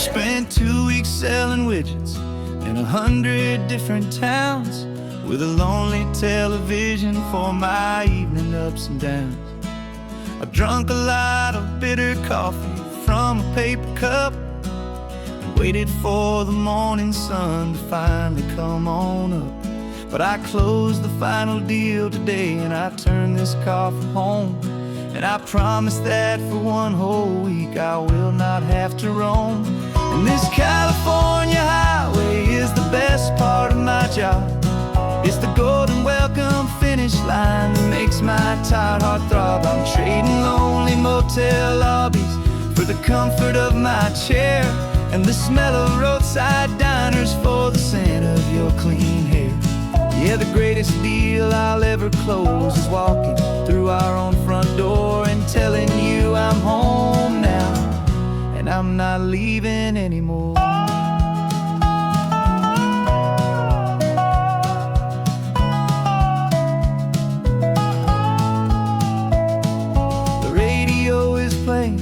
Spent 2 weeks selling widgets in 100 different towns, with a lonely television for my evening ups and downs. I drunk a lot of bitter coffee from a paper cup and waited for the morning sun to finally come on up. But I closed the final deal today and I turned this car from home. And I promise that for one whole week I will not have to roam. And this California highway is the best part of my job. It's the golden welcome finish line that makes my tired heart throb. I'm trading lonely motel lobbies for the comfort of my chair and the smell of roadside diners for the scent of your clean hair. Yeah, the greatest deal I'll ever close is walking through our own front door and telling you I'm home now and I'm not leaving anymore. The radio is playing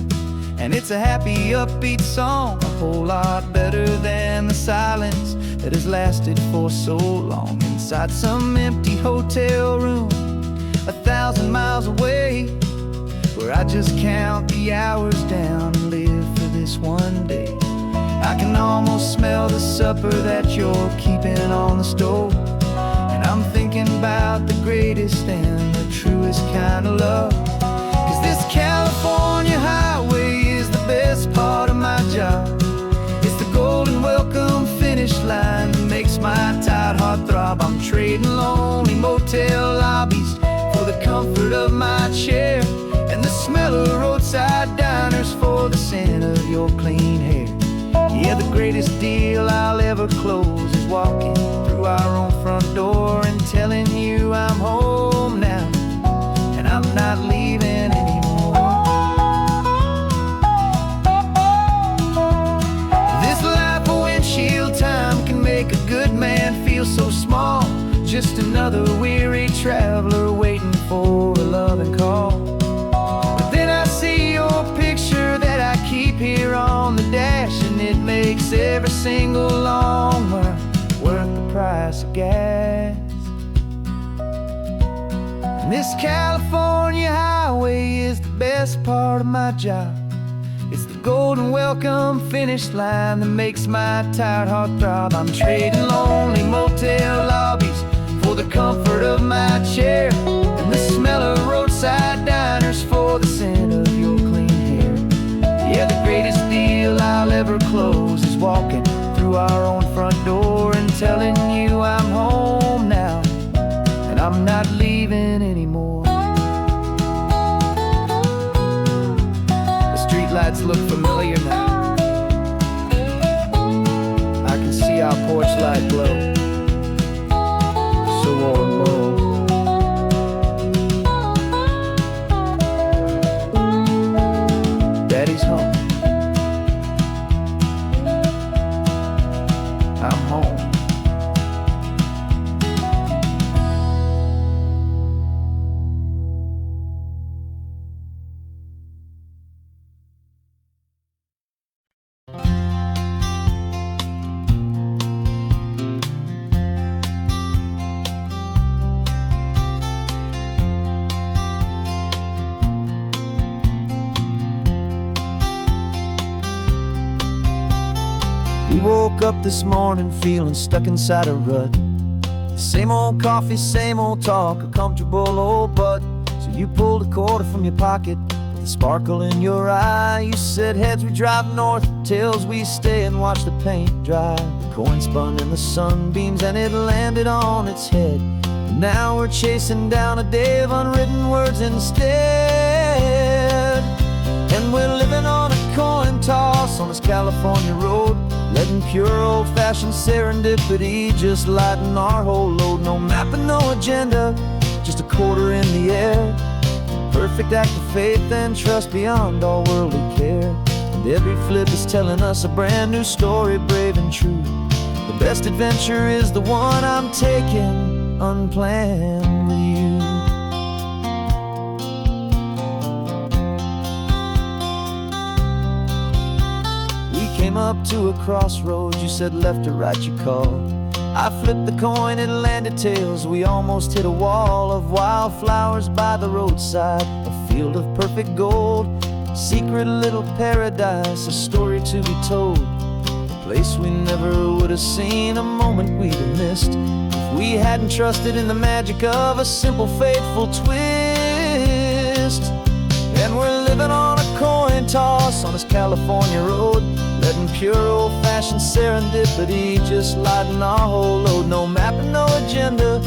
and it's a happy, upbeat song, a whole lot better than the silence that has lasted for so long. Inside some empty hotel room 1,000 miles away, where I just count the hours down and live for this one day. I can almost smell the supper that you're keeping on the stove, and I'm thinking about the greatest and the truest kind of love. 'Cause this California highway is the best part of my job. It's the golden welcome finish line that makes my tired heart throb. I'm trading lonely motel lobbies for the comfort of my chair and the smell of roadside diners for the scent of your clean hair. Yeah, the greatest deal I'll ever close is walking through our own front door and telling you I'm home now and I'm not leaving anymore. This life of windshield time can make a good man feel so small, just another weary traveler waiting for a loving call. But then I see your picture that I keep here on the dash, and it makes every single long mile worth the price of gas. And this California highway is the best part of my job. It's the golden welcome finish line that makes my tired heart throb. I'm trading lonely motel lobbies for the comfort of my chair and the smell of roadside diners for the scent of your clean hair. Yeah, the greatest deal I'll ever close is walking through our own front door and telling you I'm home now and I'm not leaving anymore. The streetlights look familiar now. I can see our porch light glow, so warm, low. Daddy's home. I'm home. We woke up this morning feeling stuck inside a rut. Same old coffee, same old talk, a comfortable old butt. So you pulled a quarter from your pocket with a sparkle in your eye. You said heads we drive north, tails we stay and watch the paint dry. The coin spun in the sunbeams and it landed on its head. And now we're chasing down a day of unwritten words instead. And we're living on a coin toss on this California road, letting pure old-fashioned serendipity just lighten our whole load. No map and no agenda, just a quarter in the air. Perfect act of faith and trust beyond all worldly care. And every flip is telling us a brand new story, brave and true. The best adventure is the one I'm taking unplanned with you. came up to a crossroads. You said left or right, you called. I flipped the coin, it landed tails. We almost hit a wall of wildflowers by the roadside, a field of perfect gold, secret little paradise, a story to be told, a place we never would have seen, a moment we'd have missed if we hadn't trusted in the magic of a simple, faithful twist. And we're living on a coin toss on this California road, letting pure old-fashioned serendipity just lighten our whole load. No map and no agenda,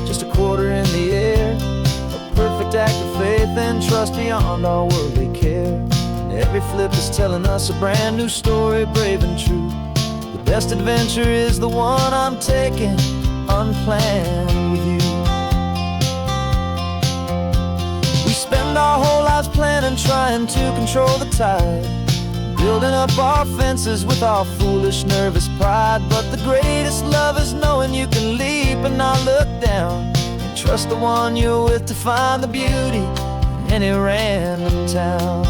just a quarter in the air, a perfect act of faith and trust beyond our worldly care. And every flip is telling us a brand new story, brave and true. The best adventure is the one I'm taking, unplanned with you. We spend our whole lives planning, trying to control the tide, building up our fences with our foolish, nervous pride. But the greatest love is knowing you can leap and not look down, and trust the one you're with to find the beauty in any random town.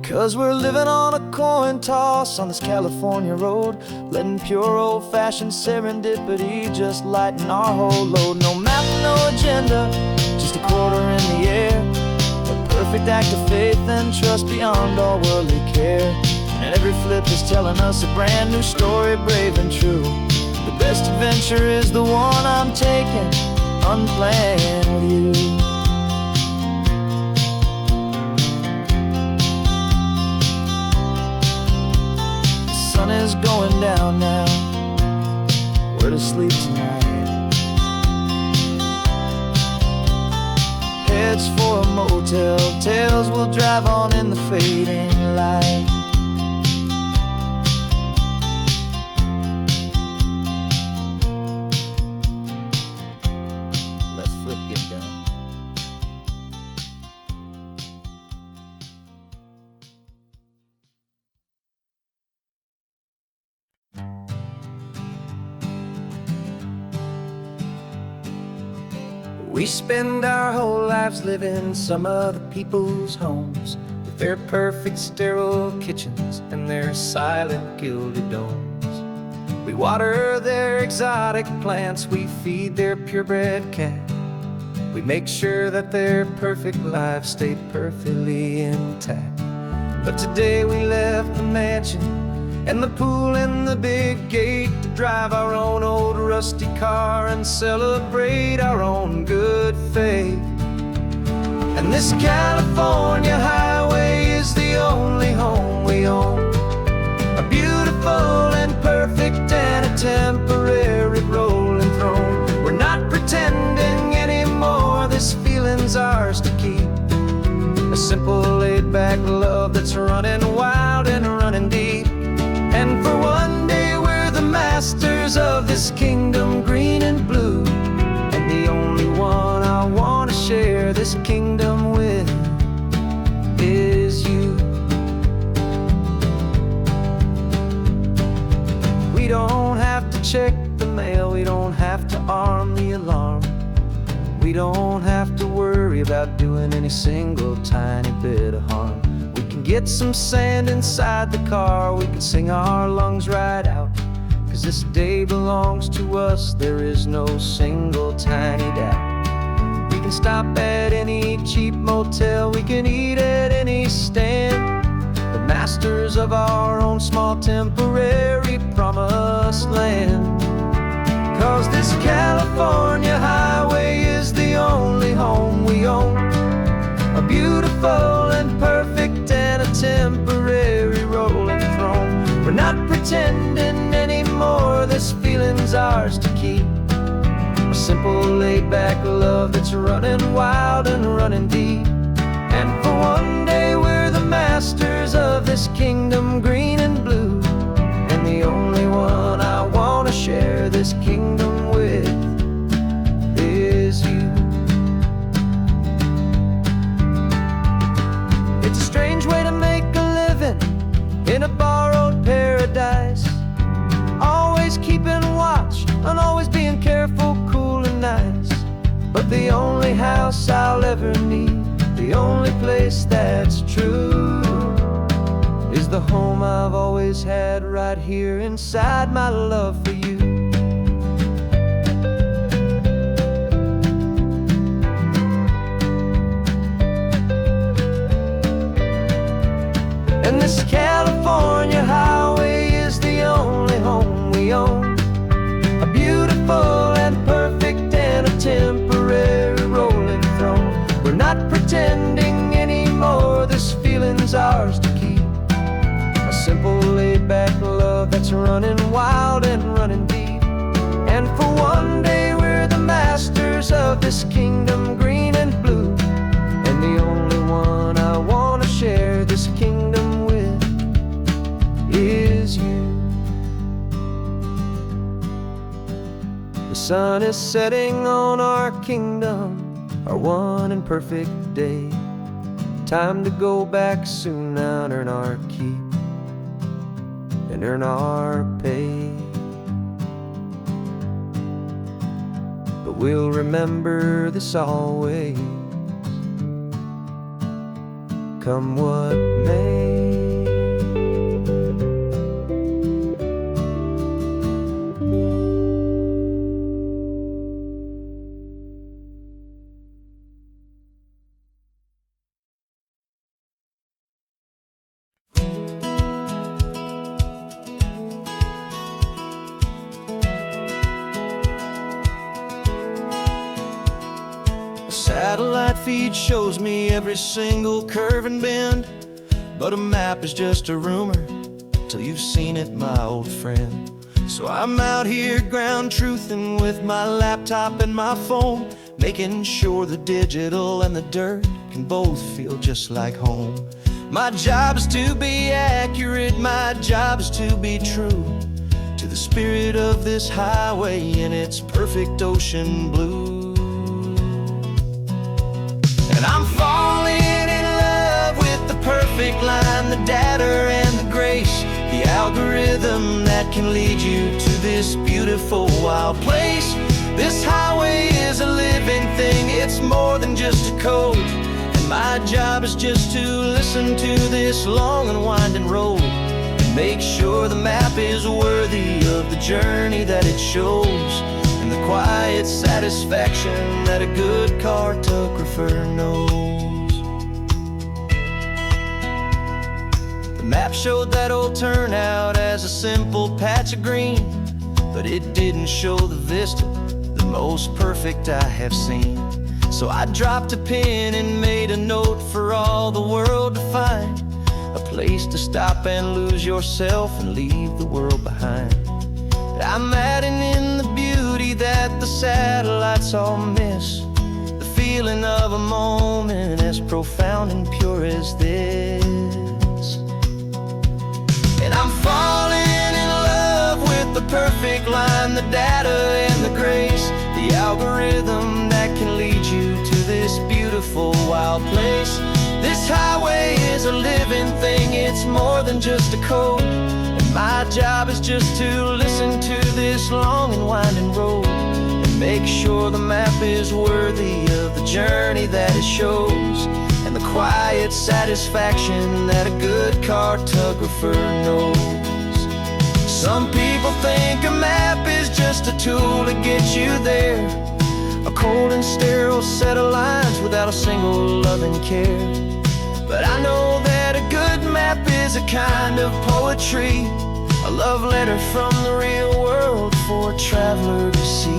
'Cause we're living on a coin toss on this California road, letting pure old-fashioned serendipity just lighten our whole load. No map, no agenda, just a quarter in the air, a perfect act of faith and trust beyond all worldly care. And every flip is telling us a brand new story, brave and true. The best adventure is the one I'm taking, unplanned with you. The sun is going down now, we're to sleep tonight. Heads for a motel, tails will drive on in the fading light. Let's flip get done. We spend our whole lives living some other people's homes, with their perfect sterile kitchens and their silent gilded domes. We water their exotic plants, we feed their purebred cat. We make sure that their perfect lives stay perfectly intact. But today we left the mansion and the pool and the big gate to drive our own old rusty car and celebrate our own good faith. And this California highway is the only home we own, a beautiful and perfect and a temporary rolling throne. We're not pretending anymore, this feeling's ours to keep, a simple laid-back love that's running wild and running deep. And for one day we're the masters of this kingdom green and blue, and the only one I want to share this kingdom with is you. We don't have to check the mail, we don't have to arm the alarm, we don't have to worry about doing any single tiny bit of harm. Get some sand inside the car, we can sing our lungs right out, 'cause this day belongs to us, there is no single tiny doubt. We can stop at any cheap motel, we can eat at any stand, the masters of our own small temporary promised land. 'Cause this California highway is the only home we own, a beautiful and perfect and a temporary rolling throne. We're not pretending anymore, this feeling's ours to keep, a simple laid-back love that's running wild and running deep. And for one day we're the masters of this kingdom green and blue, and the only one I want to share this kingdom with is you. It's a strange way to make a living in a bar but the only house I'll ever need, the only place that's true, is the home I've always had right here inside my love for you. And this California highway is the only home we own, a beautiful and perfect and a temporary rolling throne. We're not pretending anymore, this feeling's ours to keep, a simple laid-back love that's running wild and running deep. And for one day we're the masters of this kingdom green and blue, and the only one I want to share this kingdom with is you. The sun is setting on our kingdom, our one and perfect day. Time to go back soon now and earn our keep and earn our pay. But we'll remember this always, come what may. Satellite feed shows me every single curve and bend, but a map is just a rumor till you've seen it, my old friend. So I'm out here ground truthing with my laptop and my phone, making sure the digital and the dirt can both feel just like home. My job is to be accurate, my job is to be true to the spirit of this highway in its perfect ocean blue. And I'm falling in love with the perfect line, the data and the grace, the algorithm that can lead you to this beautiful wild place. This highway is a living thing, it's more than just a code, and my job is just to listen to this long and winding road and make sure the map is worthy of the journey that it shows, and the quiet satisfaction that a good cartographer knows. The map showed that old turnout as a simple patch of green, but it didn't show the vista, the most perfect I have seen. So I dropped a pin and made a note for all the world to find, a place to stop and lose yourself and leave the world behind. I'm adding in the beauty that the satellites all miss, the feeling of a moment as profound and pure as this. And I'm falling in love with the perfect line, the data and the grace, the algorithm that can lead you to this beautiful wild place. This highway is a living thing, it's more than just a code, and my job is just to listen to this long and winding road and make sure the map is worthy of the journey that it shows, and the quiet satisfaction that a good cartographer knows. Some people think a map is just a tool to get you there, a cold and sterile set of lines without a single loving care. But I know that a good map is a kind of poetry, a love letter from the real world for a traveler to see.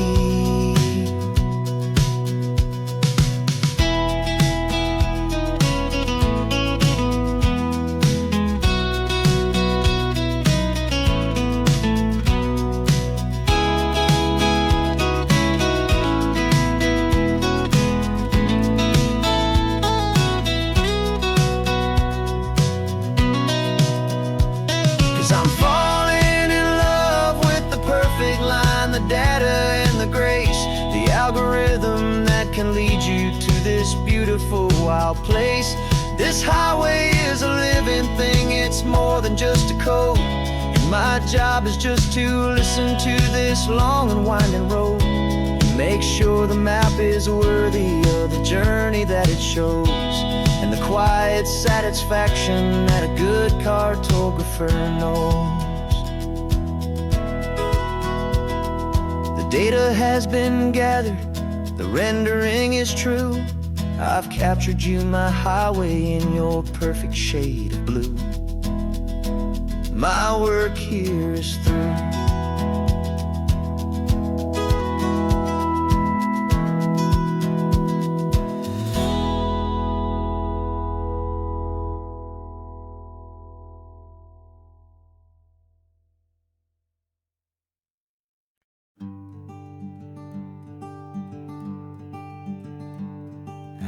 Can lead you to this beautiful wild place. This highway is a living thing, it's more than just a code, and my job is just to listen to this long and winding road and make make sure the map is worthy of the journey that it shows, and the quiet satisfaction that a good cartographer knows. The data has been gathered, the rendering is true. I've captured you, my highway, in your perfect shade of blue. My work here is through.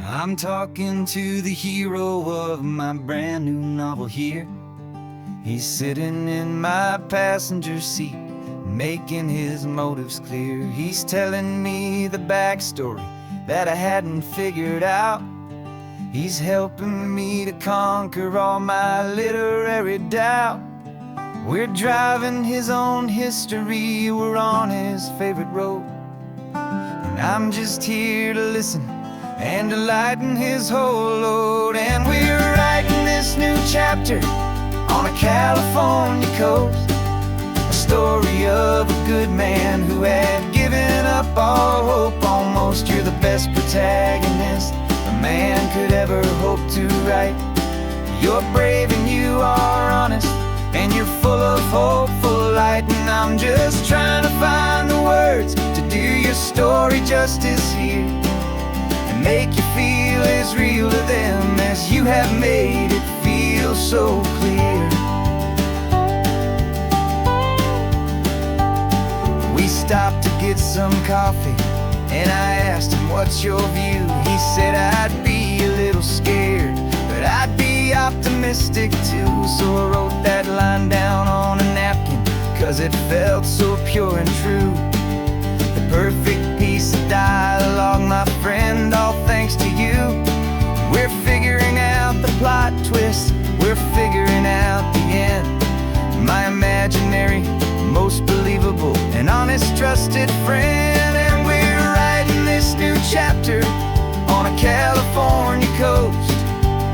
I'm talking to the hero of my brand new novel here. He's sitting in my passenger seat, making his motives clear. He's telling me the backstory that I hadn't figured out. He's helping me to conquer all my literary doubt. We're driving his own history, we're on his favorite road, and I'm just here to listen and to lighten his whole load. And we're writing this new chapter on a California coast, a story of a good man who had given up all hope almost. You're the best protagonist a man could ever hope to write. You're brave and you are honest, and you're full of hopeful light. And I'm just trying to find the words to do your story justice here, make you feel as real to them as you have made it feel so clear. We stopped to get some coffee, and I asked him, what's your view? He said, I'd be a little scared, but I'd be optimistic too. So I wrote that line down on a napkin, 'cause it felt so pure and true. The perfect piece of dialogue, my friend, all thanks to you. We're figuring out the plot twist, we're figuring out the end. My imaginary, most believable and honest trusted friend. And we're writing this new chapter on a California coast,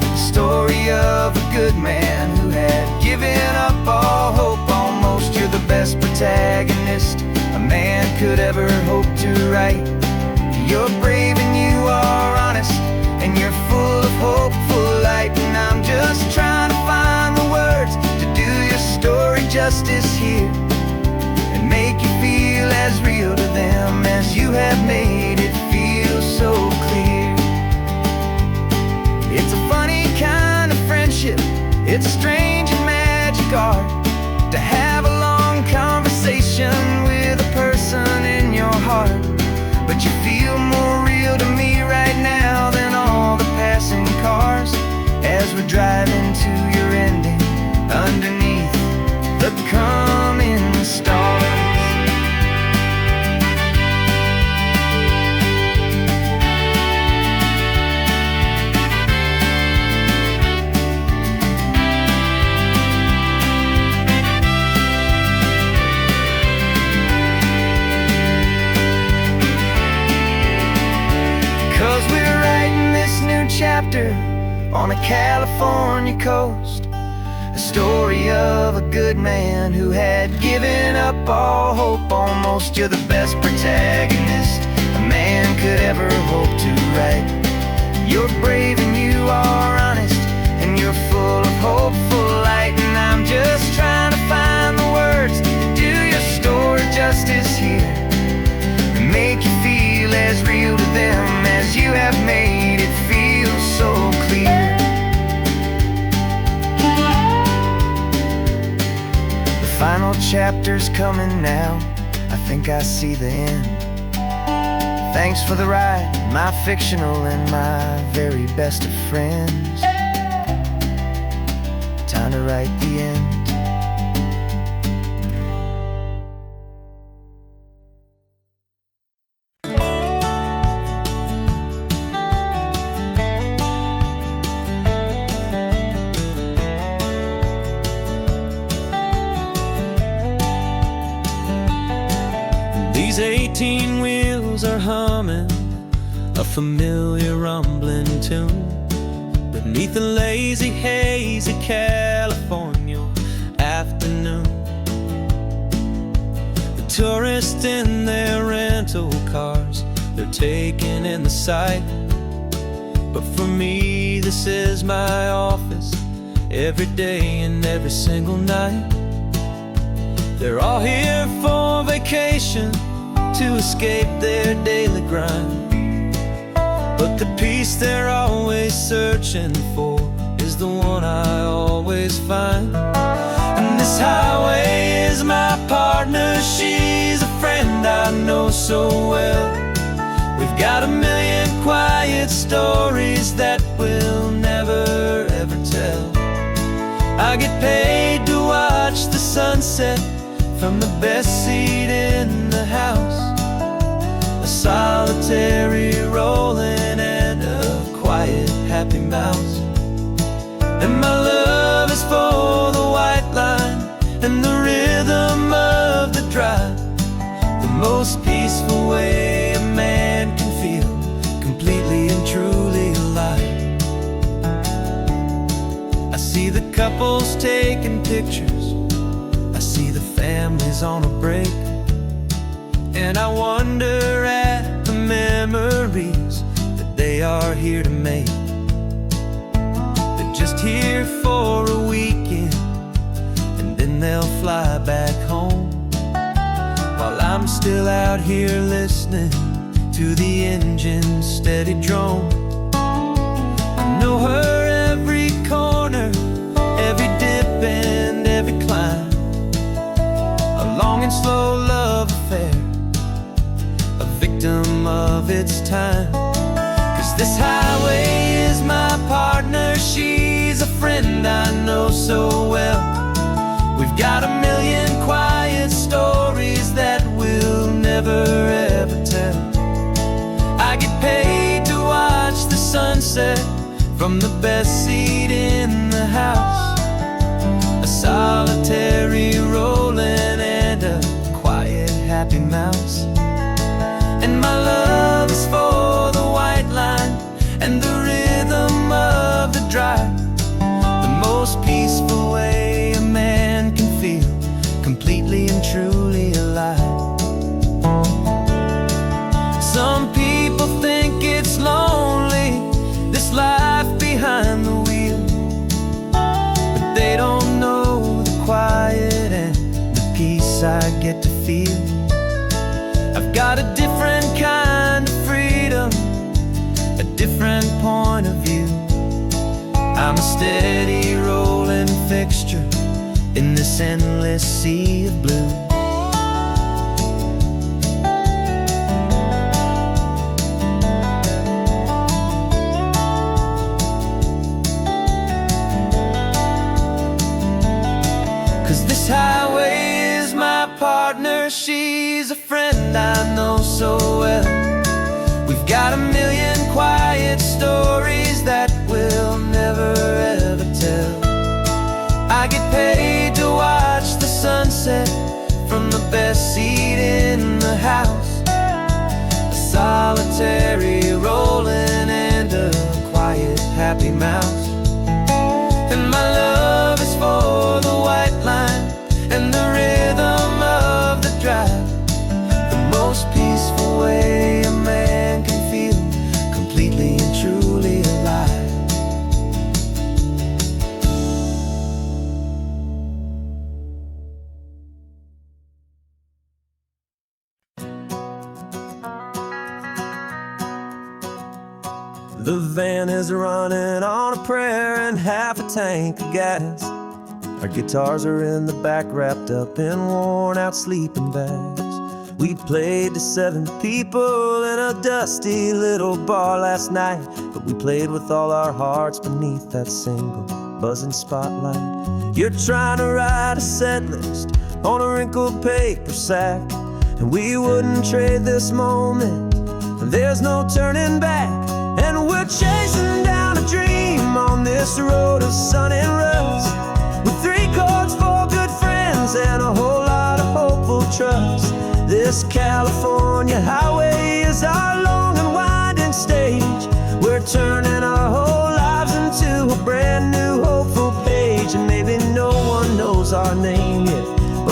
the story of a good man who had given up all hope almost. You're the best protagonist a man could ever hope to write. You're brave and you are honest, and you're full of hopeful light. And I'm just trying to find the words to do your story justice here, and make you feel as real to them as you have made it feel so clear. It's a funny kind of friendship, it's a strange and magic art to have a long conversation with a person in your heart. But you feel more real to me right now than all the passing cars, as we're driving to your ending underneath the coming stars. 'Cause we're writing this new chapter on a California coast, a story of a good man who had given up all hope almost. You're the best protagonist a man could ever hope to write. You're brave and you are honest, and you're full of hopeful light. And I'm just trying to find the words to do your story justice here, and make you feel as real to them as you have made it feel so clear. The final chapter's coming now, I think I see the end. Thanks for the ride, my fictional and my very best of friends. Time to write the end. These 18 wheels radios are humming a familiar rumbling tune beneath the lazy, hazy California afternoon. The tourists in their rental cars, they're taking in the sight. But for me, this is my office, every day and every single night. They're all here for vacation, to escape their daily grind. But the peace they're always searching for is the one I always find. And this highway is my partner, she's a friend I know so well. We've got a million quiet stories that we'll never ever tell. I get paid to watch the sunset from the best seat in the house. A solitary rolling and a quiet happy mouse. And my love is for the white line and the rhythm of the drive. The most peaceful way a man can feel completely and truly alive. I see the couples taking pictures, I see the families on a break, and I wonder at the memories that they are here to make. They're just here for a weekend, and then they'll fly back home, while I'm still out here listening to the engine's steady drone. I know her every corner, every dip and every climb. A long and slow love affair, a victim of its time. 'Cause this highway is my partner, she's a friend I know so well. We've got a million quiet stories that we'll never ever tell. I get paid to watch the sunset from the best seat in the house. A solitary rolling and a quiet happy mouse. And my love is for the white line and the rhythm of the drive. The most peaceful way a man can feel completely and truly alive. Some people think it's lonely, this life behind the wheel, but they don't know the quiet and the peace I get to feel. I've got a different kind of freedom, a different point of view. I'm a steady rolling fixture in this endless sea of blue. This highway is my partner, she's a friend I know so well. We've got a million quiet stories that we'll never ever tell. I get paid to watch the sunset from the best seat in the house. A solitary rolling and a quiet happy mouse. And my love is for the white line and the rhythm of the drive. The most peaceful way a man can feel completely and truly alive. The van is running on a prayer and half a tank of gas. Our guitars are in the back, wrapped up in worn-out sleeping bags. We played to 7 people in a dusty little bar last night, but we played with all our hearts beneath that single buzzing spotlight. You're trying to write a set list on a wrinkled paper sack, and we wouldn't trade this moment. There's no turning back, and we're chasing down a dream on this road of sun and rust, with 3 chords, 4 good friends, and a whole lot of hopeful trust. This California highway is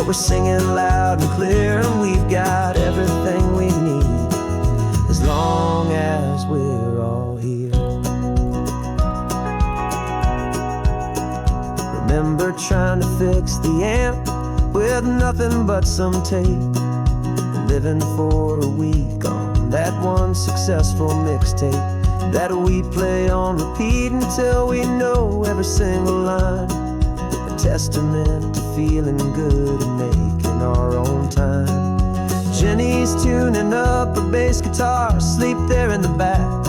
but we're singing loud and clear, and we've got everything we need as long as we're all here. Remember trying to fix the amp with nothing but some tape, living for a week on that one successful mixtape that we play on repeat until we know every single line. A testament to feeling good and making our own time. Jenny's tuning up her bass guitar, asleep there in the back.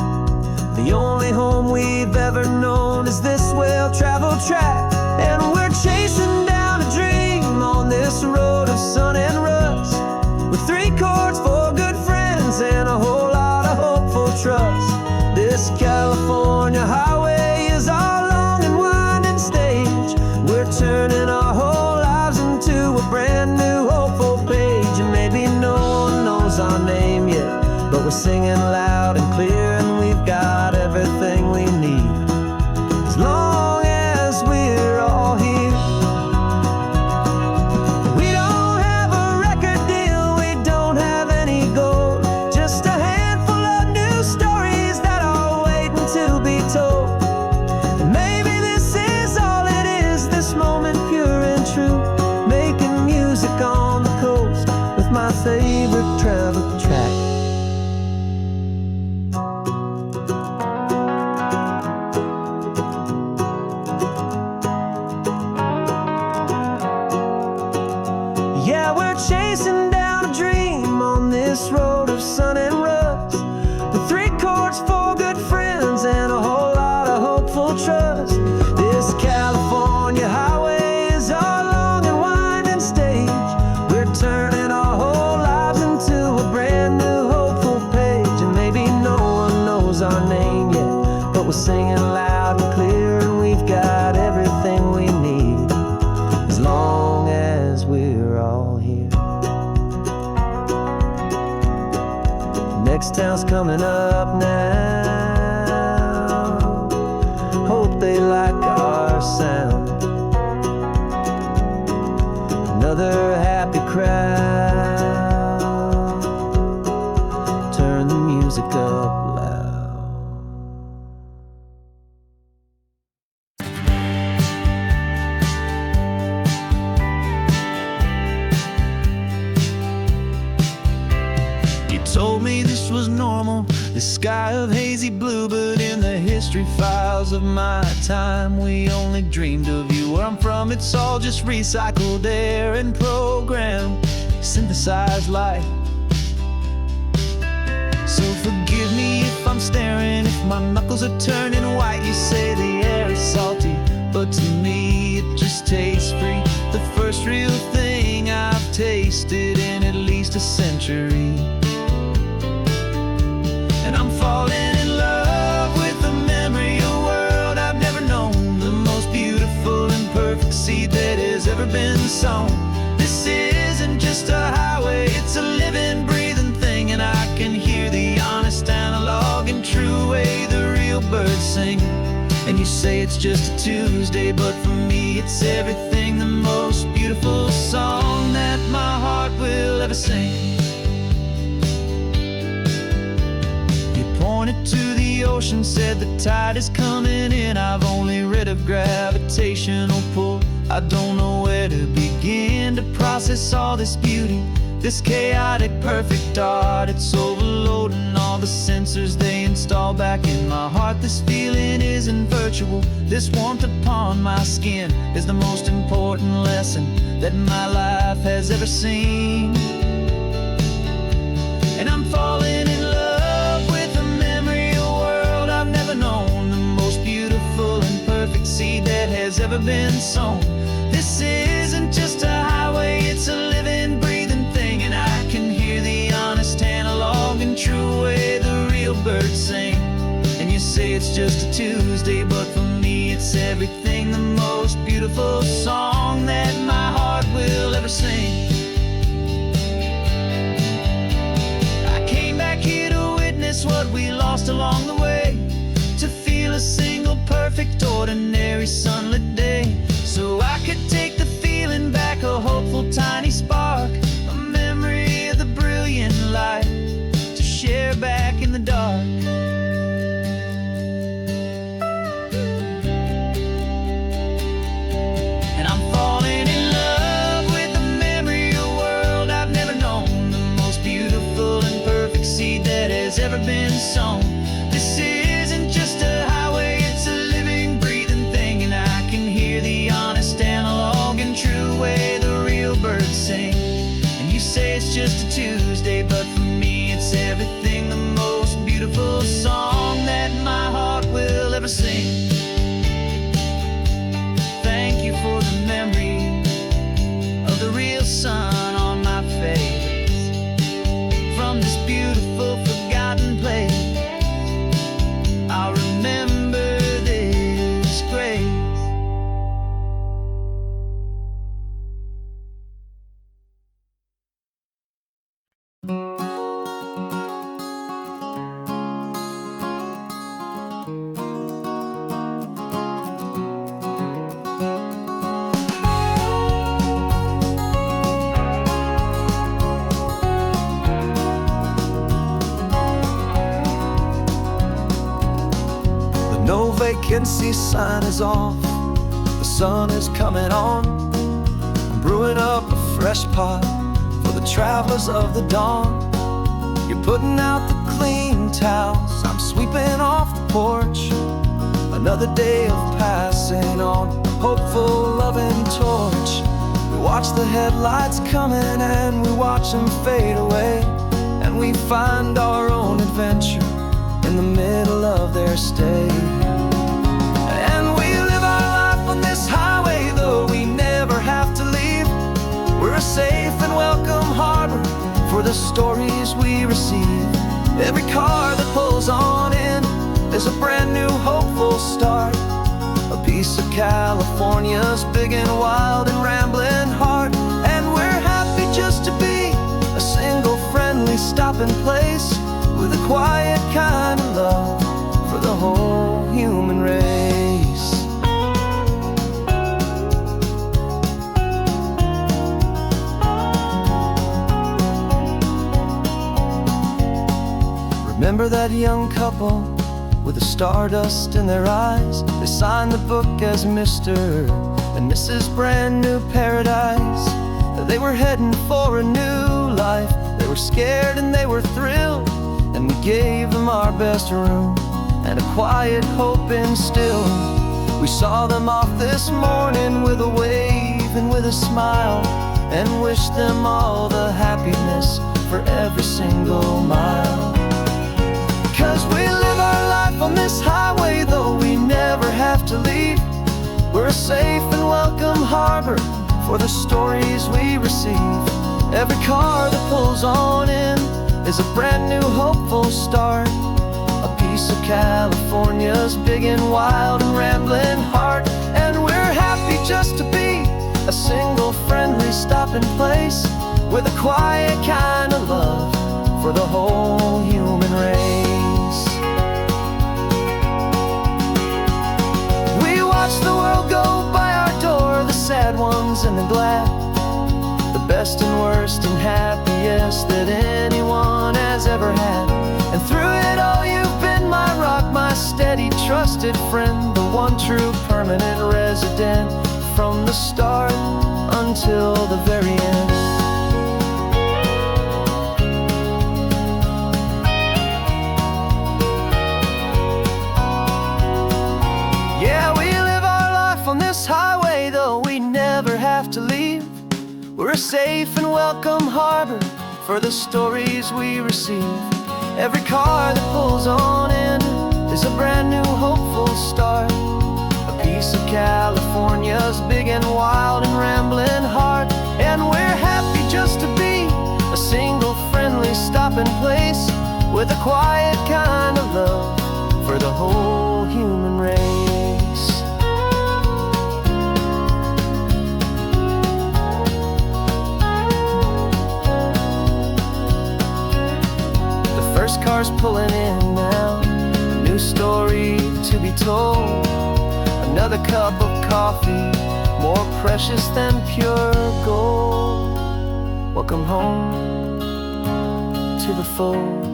The only home we've ever known is this well-traveled track, and we're chasing down a dream on this road of sun and rust, with 3 chords, 4 good friends, and a whole lot of hopeful trust. This California highway is our long and winding stage. We're turning our whole lives into a brand new hopeful page. And maybe no one knows our name yet, but we're singing loud and clear, and we've got everything we need as long as we're all here. We don't have a record deal, we don't have any gold, just a handful of new stories that are waiting to be told. And maybe this is all it is, this moment pure and true, making music on the coast with my favorite travel track. Yeah, we're chasing down a dream on this road of sun and rust, with 3 chords, 4 good friends, and a whole lot of hopeful trust. This California highway is our long and winding stage. We're turning our whole lives into a brand new hopeful page. And maybe no one knows our name yet, but we're singing loud and clear, and we've got everything we need as long as we're all here. Next town's coming up now, hope they like our sound. Another happy crowd, turn the music up loud. You told me this was normal, the sky of hazy blue, but in the history files of my time, we only dreamed of you. Where I'm from, it's all just recycled air and programmed, synthesized light. So forgive me if I'm staring, if my knuckles are turning white. You say the air is salty, but to me it just tastes free. The first real thing I've tasted in at least a century. And I'm falling in love with the memory of a world I've never known, the most beautiful and perfect seed that has ever been sown. This isn't just a highway, it's a living, breathing thing, and I can hear the honest, analog, and true way the real birds sing. And you say it's just a Tuesday, but for me it's everything, the most beautiful song that my heart will ever sing. Pointed to the ocean, said the tide is coming in. I've only read of gravitational pull, I don't know where to begin to process all this beauty, this chaotic perfect art. It's overloading all the sensors they install back in my heart. This feeling isn't virtual, this warmth upon my skin is the most important lesson that my life has ever seen. And I'm falling in love with a memory of a world I've never known, the most beautiful and perfect seed that has ever been sown. This isn't just a highway, it's a living, breathing thing, and I can hear the honest, analog, and true way the real birds sing. And you say it's just a Tuesday, but for me it's everything, the most beautiful song that my heart will ever sing. What we lost along the way, to feel a single perfect ordinary sunlit day, so I could take the feeling back, a hopeful tiny back in the dark. And I'm falling in love with the memory of a world I've never known, the most beautiful and perfect seed that has ever been sown. This isn't just a highway, it's a living, breathing thing, and I can hear the honest analog and true way the real birds sing. And you say it's just a Tuesday, but for me it's everything, the most beautiful song that my heart will ever sing. Thank you for the memory of the real sun on my face. From this beautiful forgotten place, I'll remember this grace. No vacancy sign is off, the sun is coming on. I'm brewing up a fresh pot for the travelers of the dawn. You're putting out the clean towels, I'm sweeping off the porch. Another day of passing on, a hopeful, loving torch. We watch the headlights coming and we watch them fade away, and we find our own adventure in the middle of their stay. And we live our life on this highway, though we never have to leave. We're a safe and welcome harbor for the stories we receive. Every car that pulls on in is a brand new hopeful start, a piece of California's big and wild and rambling heart. And we're happy just to be a single friendly stopping place, with a quiet kind of love for the whole human race. Remember that young couple with the stardust in their eyes? They signed the book as Mr. and Mrs. Brand New Paradise. They were heading for a new life. They were scared and they were thrilled, and we gave them our best room and a quiet hope instilled. We saw them off this morning with a wave and with a smile, and wished them all the happiness for every single mile. 'Cause we live our life on this highway, though we never have to leave. We're a safe and welcome harbor for the stories we receive. Every car that pulls on in is a brand new hopeful start, a piece of California's big and wild and rambling heart. And we're happy just to be a single friendly stopping place, with a quiet kind of love for the whole human race. We watch the world go by our door, the sad ones and the glad, the best and worst and happiest that anyone has ever had. And through it all you've been my rock, my steady trusted friend, the one true permanent resident, from the start until the very end. Yeah, we live our life on this highway, though we never have to leave. We're a safe and welcome harbor for the stories we receive. Every car that pulls on in is a brand new hopeful start, a piece of California's big and wild and rambling heart. And we're happy just to be a single friendly stopping place, with a quiet kind of love for the whole human race. First car's pulling in now, a new story to be told. Another cup of coffee, more precious than pure gold. Welcome home to the fold.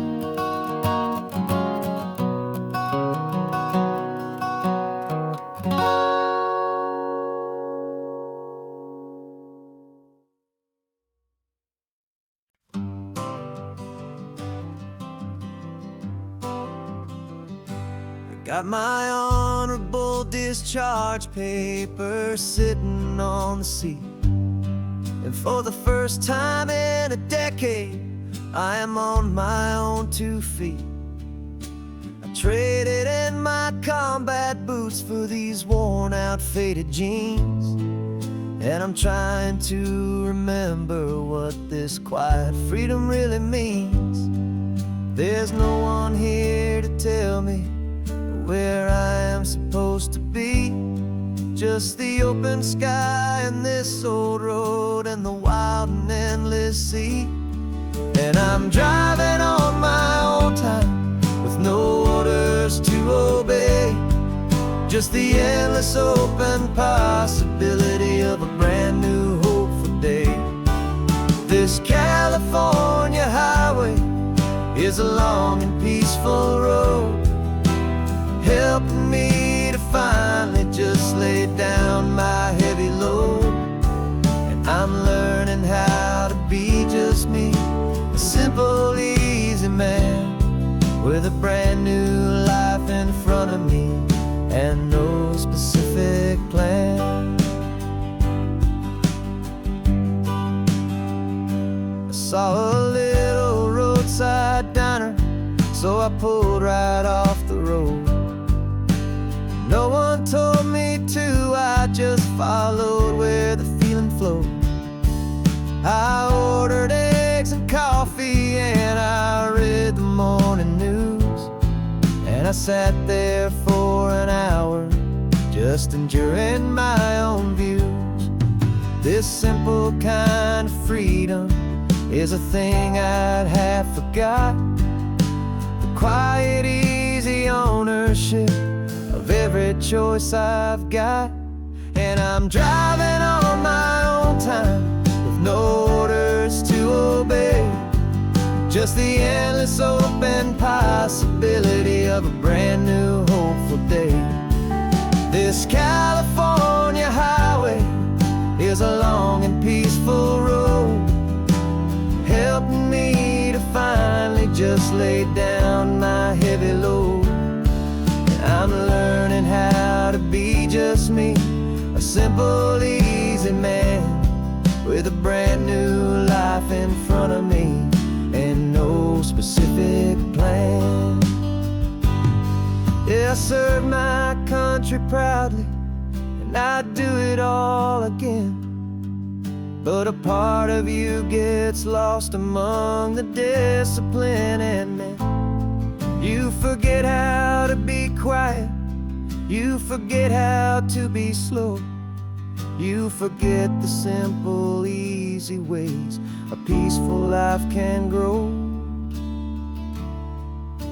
Got my honorable discharge paper sitting on the seat, and for the first time in a decade, I am on my own 2 feet. I traded in my combat boots for these worn out faded jeans, and I'm trying to remember what this quiet freedom really means. There's no one here to tell me where I am supposed to be, just the open sky and this old road and the wild and endless sea. And I'm driving on my own time with no orders to obey, just the endless open possibility of a brand new hopeful day. This California highway is a long and peaceful road, helping me to finally just lay down my heavy load. And I'm learning how to be just me, a simple, easy man with a brand new life in front of me and no specific plan. I saw a little roadside diner, so I pulled right off the road. No one told me to, I just followed where the feeling flowed. I ordered eggs and coffee and I read the morning news, and I sat there for an hour just enduring my own views. This simple kind of freedom is a thing I'd have forgot, the quiet, easy ownership of every choice I've got. And I'm driving on my own time with no orders to obey, just the endless open possibility of a brand new hopeful day. This California highway is a long and peaceful road, helping me to finally just lay down my heavy load. I'm learning how to be just me, a simple, easy man with a brand new life in front of me and no specific plan. Yeah, I serve my country proudly and I'd do it all again, but a part of you gets lost among the discipline and men. You forget how to be quiet, you forget how to be slow, you forget the simple, easy ways a peaceful life can grow.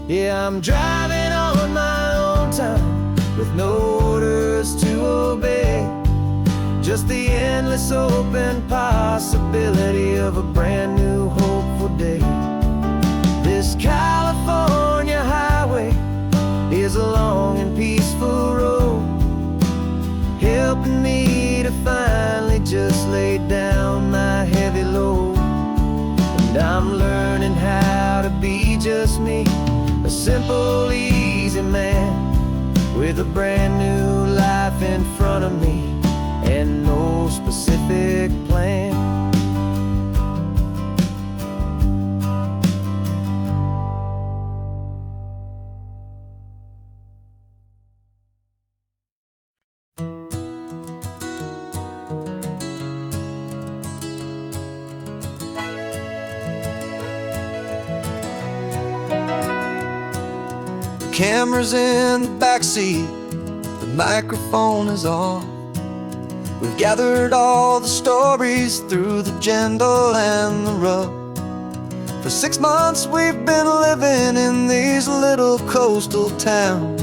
Yeah, I'm driving on my own time with no orders to obey, just the endless open possibility of a brand new hopeful day. This California highway is a long and peaceful road, helping me to finally just lay down my heavy load. And I'm learning how to be just me, a simple, easy man with a brand new life in front of me and no specific plan. Camera's in the backseat, the microphone is on. We've gathered all the stories through the gentle and the rough. For 6 months we've been living in these little coastal towns,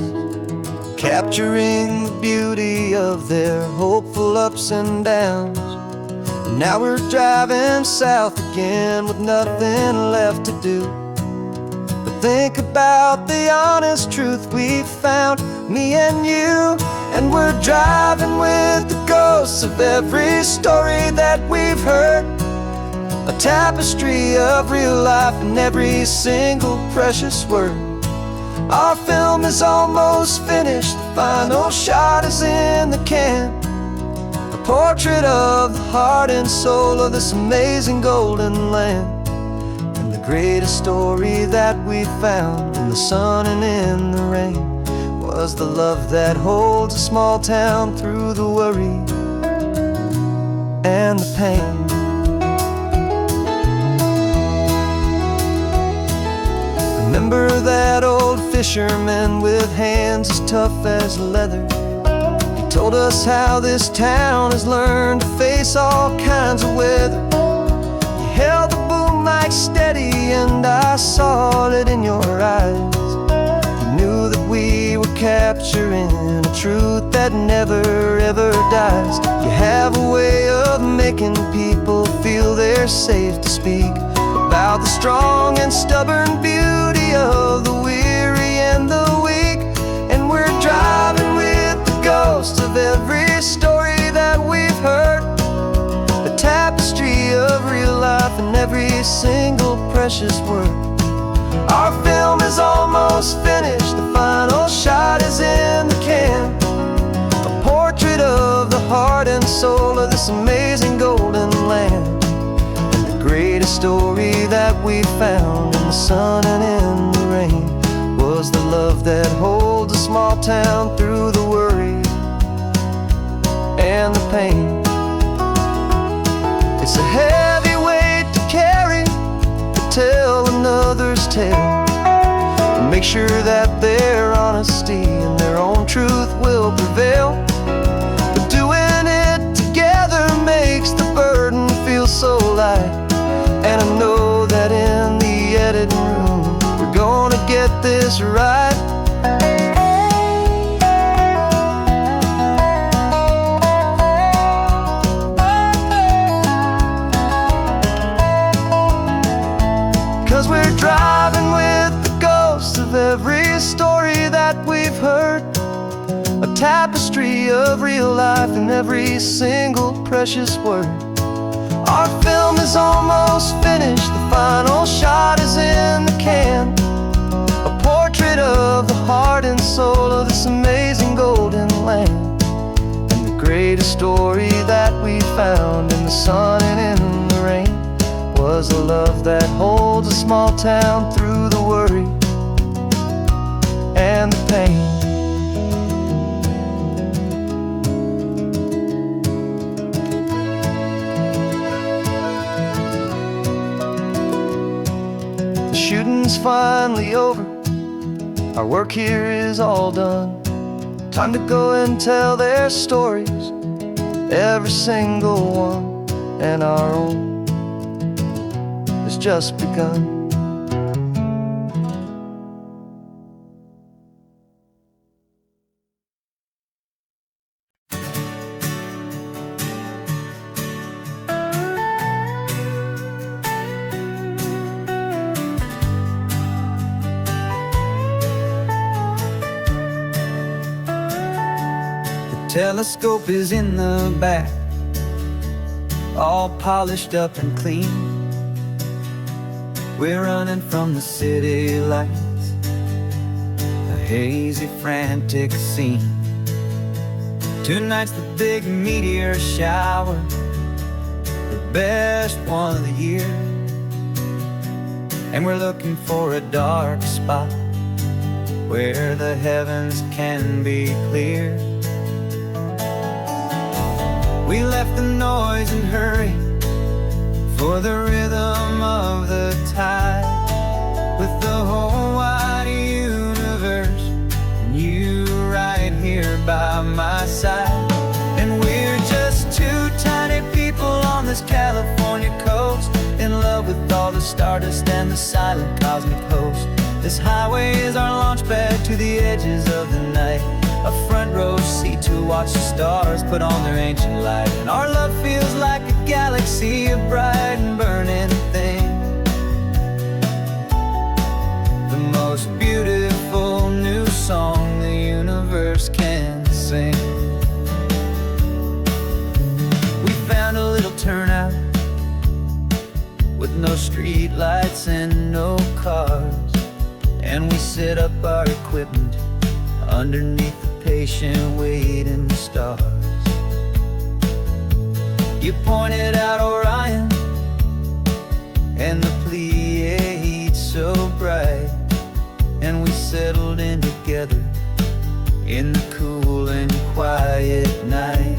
capturing the beauty of their hopeful ups and downs. And now we're driving south again with nothing left to do. Think about the honest truth we found, me and you. And we're driving with the ghosts of every story that we've heard, a tapestry of real life in every single precious word. Our film is almost finished, the final shot is in the can. A portrait of the heart and soul of this amazing golden land. And the greatest story that we found in the sun and in the rain was the love that holds a small town through the worry and the pain. Remember that old fisherman with hands as tough as leather? He told us how this town has learned to face all kinds of weather. You held the boom mic steady and I saw it in your eyes. You knew that we were capturing a truth that never ever dies. You have a way of making people feel they're safe to speak about the strong and stubborn beauty of the weary and the weak. And we're driving with the ghosts of every story that we've heard, a tapestry of real life and every single precious word. Our film is almost finished, the final shot is in the can. A portrait of the heart and soul of this amazing golden land. Greatest story that we found in the sun and in the rain was the love that holds a small town through the worry and the pain. It's a heavy weight to carry, to tell another's tale, and make sure that their honesty and their own truth will prevail. But doing it together makes the burden feel so light. And I know that in the editing room we're gonna get this right. 'Cause we're driving with the ghosts of every story that we've heard, a tapestry of real life and every single precious word. Our film is almost finished, the final shot is in the can. A portrait of the heart and soul of this amazing golden land. And the greatest story that we found in the sun and in the rain was the love that holds a small town through the worry and the pain. Shooting's finally over, our work here is all done. Time to go and tell their stories, every single one, and our own has just begun. Telescope is in the back, all polished up and clean. We're running from the city lights, a hazy, frantic scene. Tonight's the big meteor shower, the best one of the year. And we're looking for a dark spot where the heavens can be clear. We left the noise and hurry for the rhythm of the tide, with the whole wide universe and you right here by my side. And we're just two tiny people on this California coast, in love with all the stardust and the silent cosmic host. This highway is our launch pad to the edges of the night, a front row seat to watch the stars put on their ancient light. And our love feels like a galaxy of bright and burning things, the most beautiful new song the universe can sing. We found a little turnout with no street lights and no cars, and we set up our equipment underneath the patient waiting stars. You pointed out Orion and the Pleiades so bright, and we settled in together in the cool and quiet night,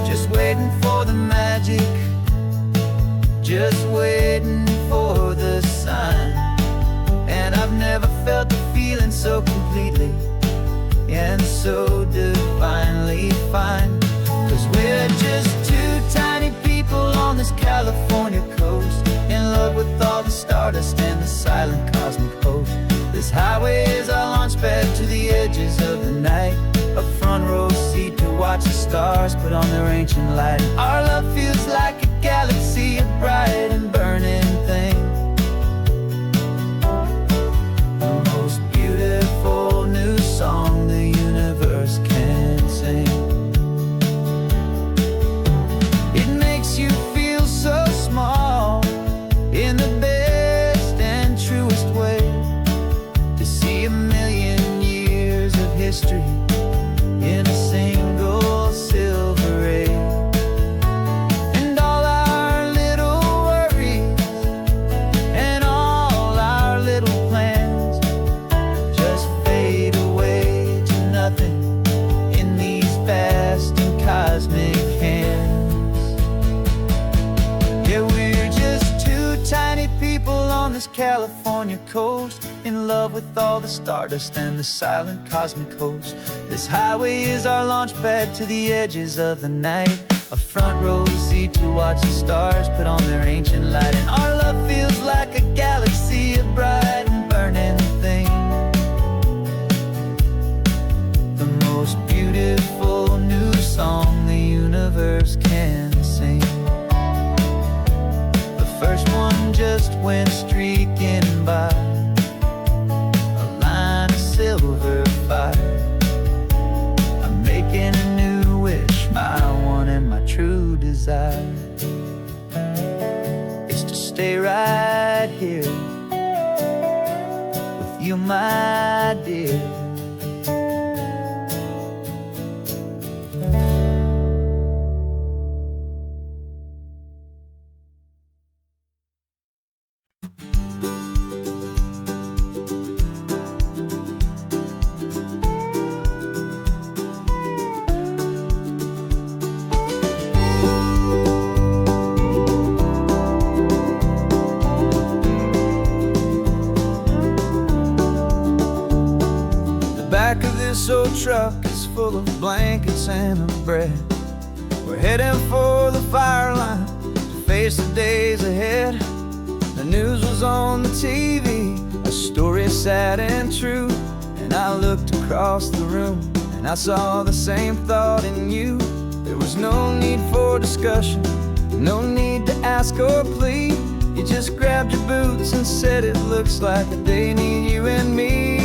just waiting for the magic, just waiting for the sign. And I've never felt the feeling so completely and so divinely fine. 'Cause we're just two tiny people on this California coast, in love with all the stardust and the silent cosmic host. This highway is our launch pad to the edges of the night, a front row seat to watch the stars put on their ancient light. Our love feels like a galaxy of bright and burning things, the most beautiful new song the universe can sing. It makes you feel so small in the best and truest way, to see a million years of history in a single silver ray. And all our little worries and all our little plans just fade away to nothing in these vast and cosmic hands. Yeah, we're just two tiny people on this California coast, in love with all the stardust and the silent cosmic host. This highway is our launch pad to the edges of the night, a front row seat to watch the stars put on their ancient light. And our love feels like a galaxy of bright and burning things, the most beautiful new song the universe can sing. The first one just went streaking by, a line of silver fire. I'm making a new wish, my one and my true desire is to stay right here with you, my dear. Back of this old truck is full of blankets and of bread. We're heading for the fire line to face the days ahead. The news was on the TV, a story sad and true, and I looked across the room and I saw the same thought in you. There was no need for discussion, no need to ask or plead. You just grabbed your boots and said it looks like a day near you and me.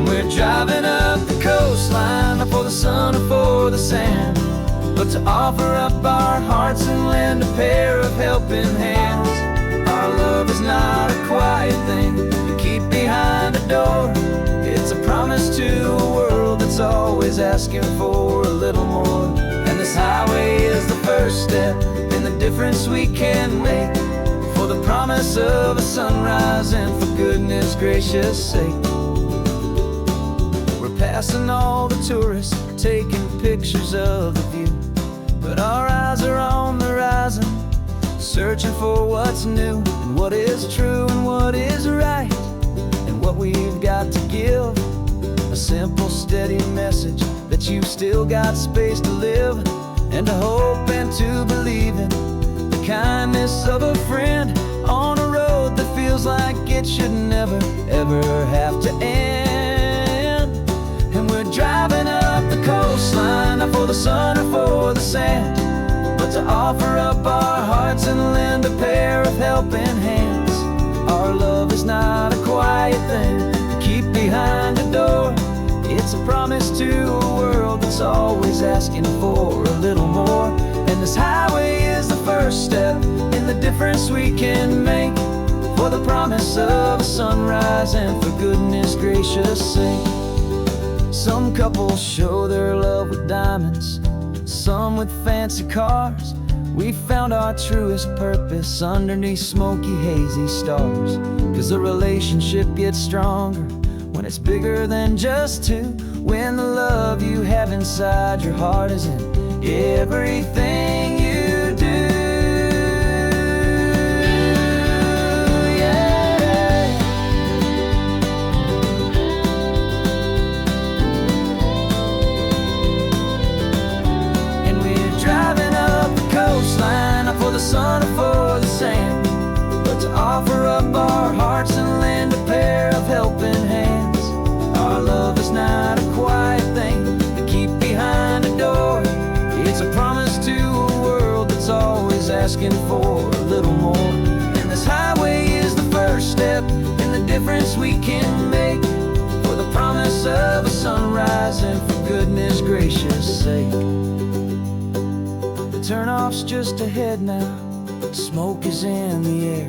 We're driving up the coastline, not for the sun or for the sand, but to offer up our hearts and lend a pair of helping hands. Our love is not a quiet thing you keep behind a door. It's a promise to a world that's always asking for a little more. And this highway is the first step in the difference we can make, for the promise of a sunrise and for goodness gracious sake. Passing all the tourists, taking pictures of the view, but our eyes are on the horizon, searching for what's new and what is true and what is right, and what we've got to give. A simple, steady message that you've still got space to live, and to hope and to believe in the kindness of a friend on a road that feels like it should never, ever have to end. And we're driving up the coastline, not for the sun or for the sand, but to offer up our hearts and lend a pair of helping hands. Our love is not a quiet thing to keep behind a door. It's a promise to a world that's always asking for a little more. And this highway is the first step in the difference we can make, for the promise of a sunrise and for goodness gracious sake. Some couples show their love with diamonds, some with fancy cars. We found our truest purpose underneath smoky, hazy stars. 'Cause a relationship gets stronger when it's bigger than just two. When the love you have inside your heart is in everything you do. Not for the sun or for the sand, but to offer up our hearts and lend a pair of helping hands. Our love is not a quiet thing to keep behind a door. It's a promise to a world that's always asking for a little more. And this highway is the first step in the difference we can make, for the promise of a sunrise and for goodness gracious sake. Turnoff's just ahead now, smoke is in the air.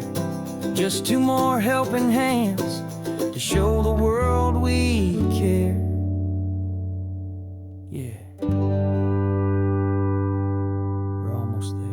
Just two more helping hands to show the world we care. Yeah, we're almost there.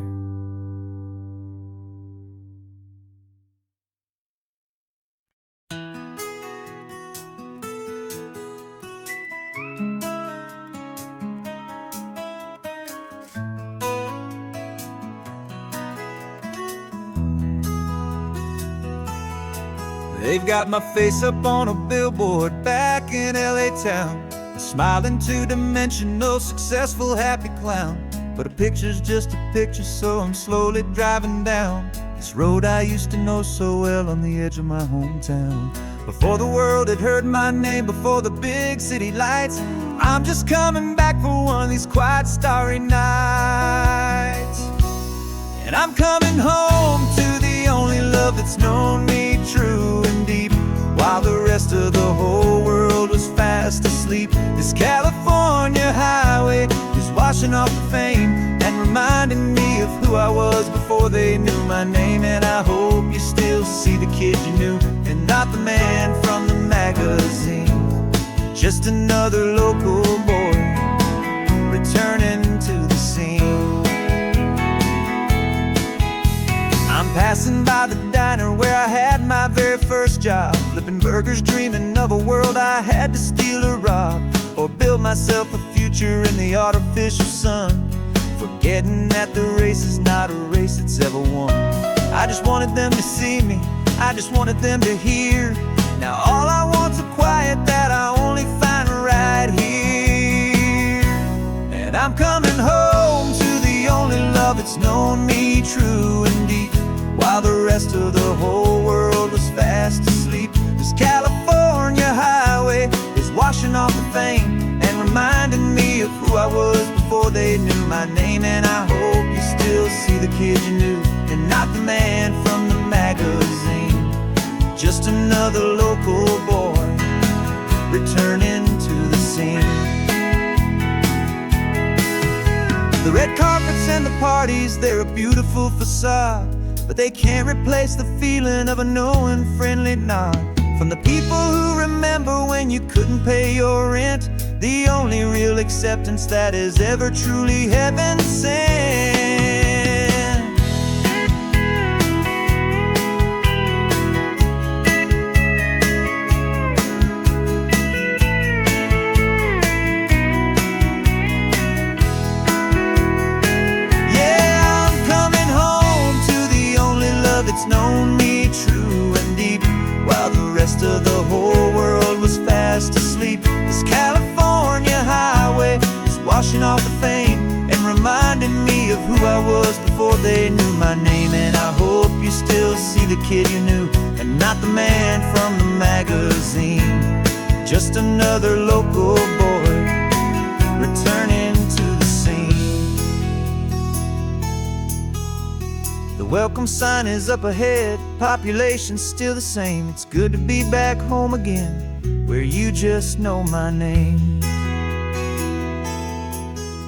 They've got my face up on a billboard back in LA town, smiling two-dimensional, successful, happy clown. But a picture's just a picture, so I'm slowly driving down this road I used to know so well on the edge of my hometown. Before the world had heard my name, before the big city lights, I'm just coming back for one of these quiet, starry nights. And I'm coming home to the only love that's known me true and deep, while the rest of the whole world was fast asleep. This California highway is washing off the fame and reminding me of who I was before they knew my name. And I hope you still see the kid you knew and not the man from the magazine. Just another local boy returning to the scene. I'm passing by the diner where I had my very first job, flipping burgers, dreaming of a world I had to steal or rob, or build myself a future in the artificial sun, forgetting that the race is not a race that's ever won. I just wanted them to see me, I just wanted them to hear. Now all I want's a quiet that I only find right here. And I'm coming home to the only love that's known me true and deep, while the rest of the whole world was fast asleep. This California highway is washing off the fame and reminding me of who I was before they knew my name. And I hope you still see the kid you knew and not the man from the magazine. Just another local boy returning to the scene. The red carpets and the parties, they're a beautiful facade, but they can't replace the feeling of a knowing, friendly nod from the people who remember when you couldn't pay your rent. The only real acceptance that is ever truly heaven sent. It's known me true and deep, while the rest of the whole world was fast asleep. This California highway is washing off the fame and reminding me of who I was before they knew my name. And I hope you still see the kid you knew and not the man from the magazine. Just another local boy returning to the scene. The welcome sign is up ahead, population's still the same. It's good to be back home again, where you just know my name.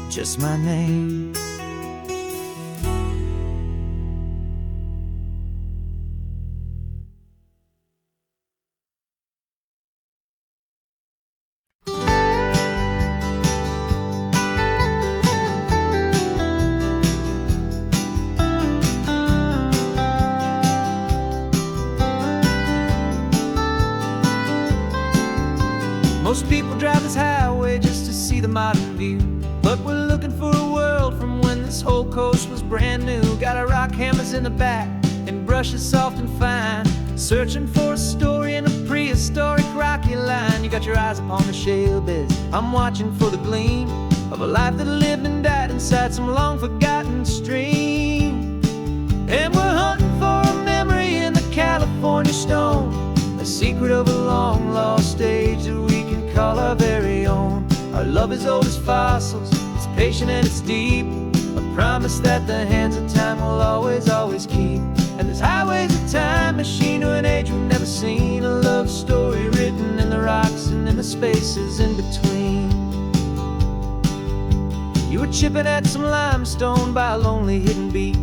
Just my name. Most people drive this highway just to see the modern view, but we're looking for a world from when this whole coast was brand new. Got our rock hammers in the back and brushes soft and fine, searching for a story in a prehistoric rocky line. You got your eyes upon the shale beds, I'm watching for the gleam of a life that lived and died inside some long forgotten stream. And we're hunting for a memory in the California stone, a secret of a long lost age that we can call our very own. Our love is old as fossils, it's patient and it's deep, a promise that the hands of time will always, always keep. And this highway's a time machine to an age we've never seen, a love story written in the rocks and in the spaces in between. You were chipping at some limestone by a lonely hidden beach,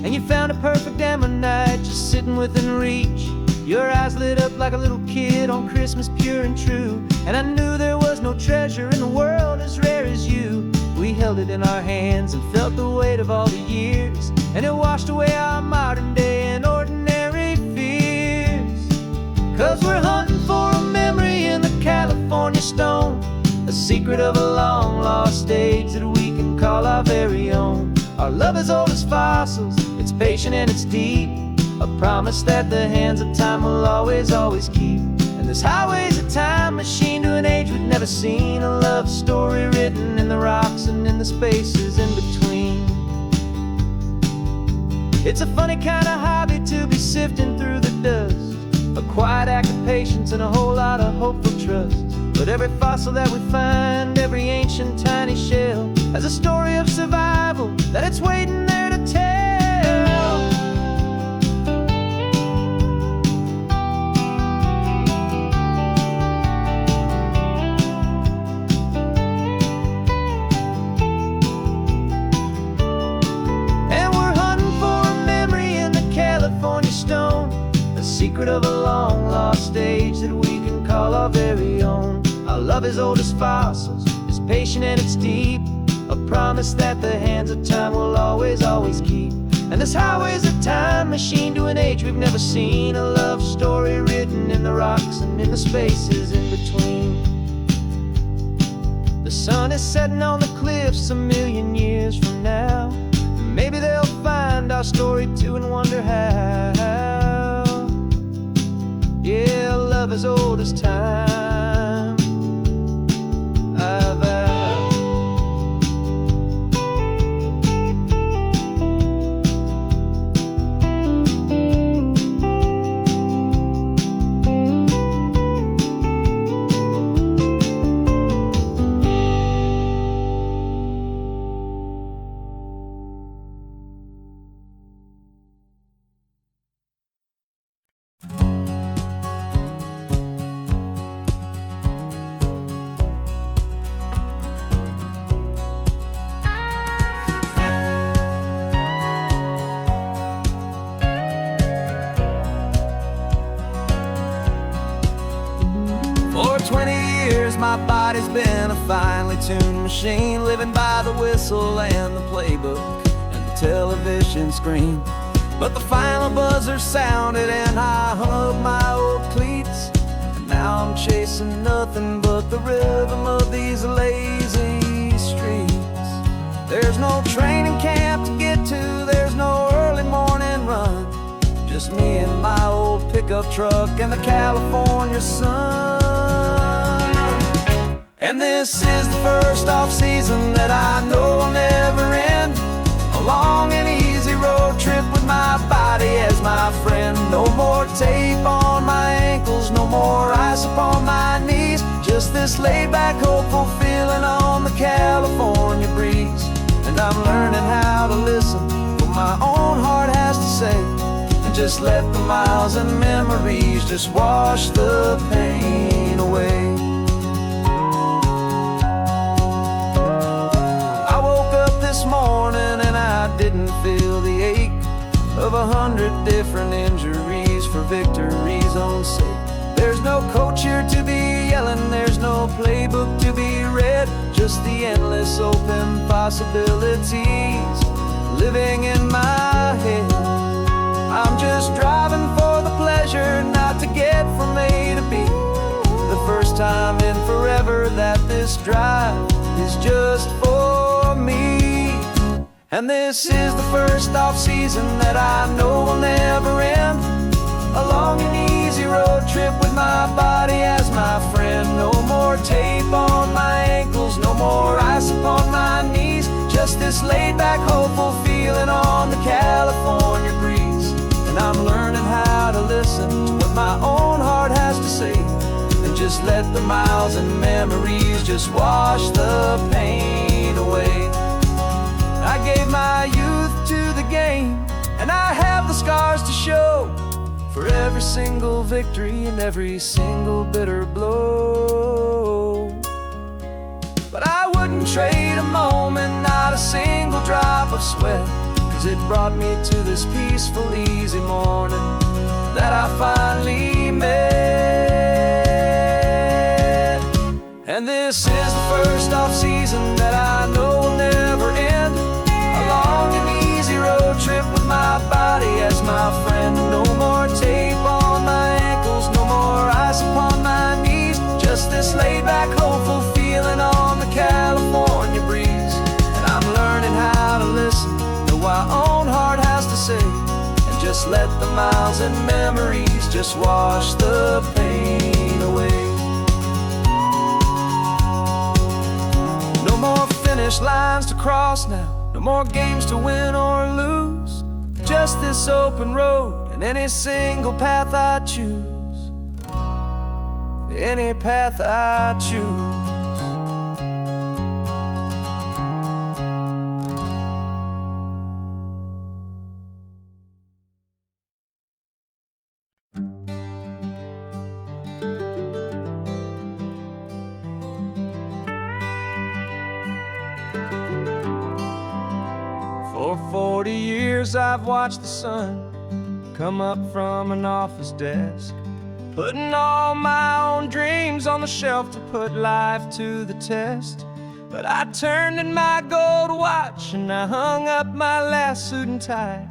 and you found a perfect ammonite just sitting within reach. Your eyes lit up like a little kid on Christmas, pure and true, and I knew there was no treasure in the world as rare as you. We held it in our hands and felt the weight of all the years, and it washed away our modern day and ordinary fears. 'Cause we're hunting for a memory in the California stone, a secret of a long lost age that we can call our very own. Our love is old as fossils, it's patient and it's deep, a promise that the hands of time will always, always keep. And this highway's a time machine to an age we've never seen, a love story written in the rocks and in the spaces in between. It's a funny kind of hobby to be sifting through the dust, a quiet act of patience and a whole lot of hopeful trust. But every fossil that we find, every ancient tiny shell, has a story of survival that it's waiting there to tell. And we're hunting for a memory in the California stone, a secret of a long lost age that we can call our very own. Our love is old as fossils, it's patient and it's deep, a promise that the hands of time will always, always keep. And this highway's a time machine to an age we've never seen, a love story written in the rocks and in the spaces in between. The sun is setting on the cliffs a million years from now, maybe they'll find our story too and wonder how. Yeah, love is old as time. My body's been a finely tuned machine, living by the whistle and the playbook and the television screen. But the final buzzer sounded and I hung up my old cleats, and now I'm chasing nothing but the rhythm of these lazy streets. There's no training camp to get to, there's no early morning run, just me and my old pickup truck and the California sun. And this is the first off-season that I know will never end, a long and easy road trip with my body as my friend. No more tape on my ankles, no more ice upon my knees, just this laid-back, hopeful feeling on the California breeze. And I'm learning how to listen to what my own heart has to say, and just let the miles and memories just wash the pain away. This morning and I didn't feel the ache of 100 different injuries for victory's own sake. There's no coach here to be yelling, there's no playbook to be read, just the endless open possibilities living in my head. I'm just driving for the pleasure, not to get from A to B. The first time in forever, that this drive is just for me. And this is the first off-season that I know will never end. A long and easy road trip with my body as my friend. No more tape on my ankles, no more ice upon my knees. Just this laid-back, hopeful feeling on the California breeze. And I'm learning how to listen to what my own heart has to say, and just let the miles and memories just wash the pain away. I gave my youth to the game, and I have the scars to show for every single victory and every single bitter blow. But I wouldn't trade a moment, not a single drop of sweat, 'cause it brought me to this peaceful, easy morning that I finally met. And this is the first off-season that I know will never end. A long and easy road trip with my body as my friend. No more tape on my ankles, no more ice upon my knees. Just this laid-back, hopeful feeling on the California breeze. And I'm learning how to listen to what my own heart has to say, and just let the miles and memories just wash the pain away. No more finish lines to cross now, no more games to win or lose. Just this open road and any single path I choose. Any path I choose. For 40 years I've watched the sun come up from an office desk, putting all my own dreams on the shelf to put life to the test. But I turned in my gold watch and I hung up my last suit and tie,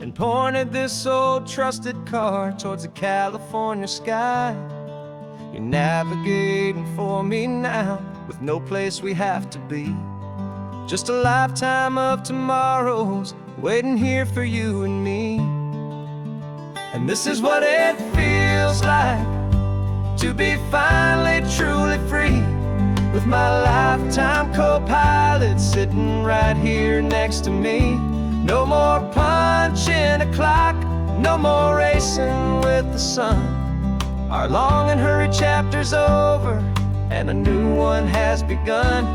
and pointed this old trusted car towards the California sky. You're navigating for me now with no place we have to be. Just a lifetime of tomorrows waiting here for you and me. And this is what it feels like to be finally truly free, with my lifetime co-pilot sitting right here next to me. No more punching a clock, no more racing with the sun. Our long and hurried chapter's over and a new one has begun.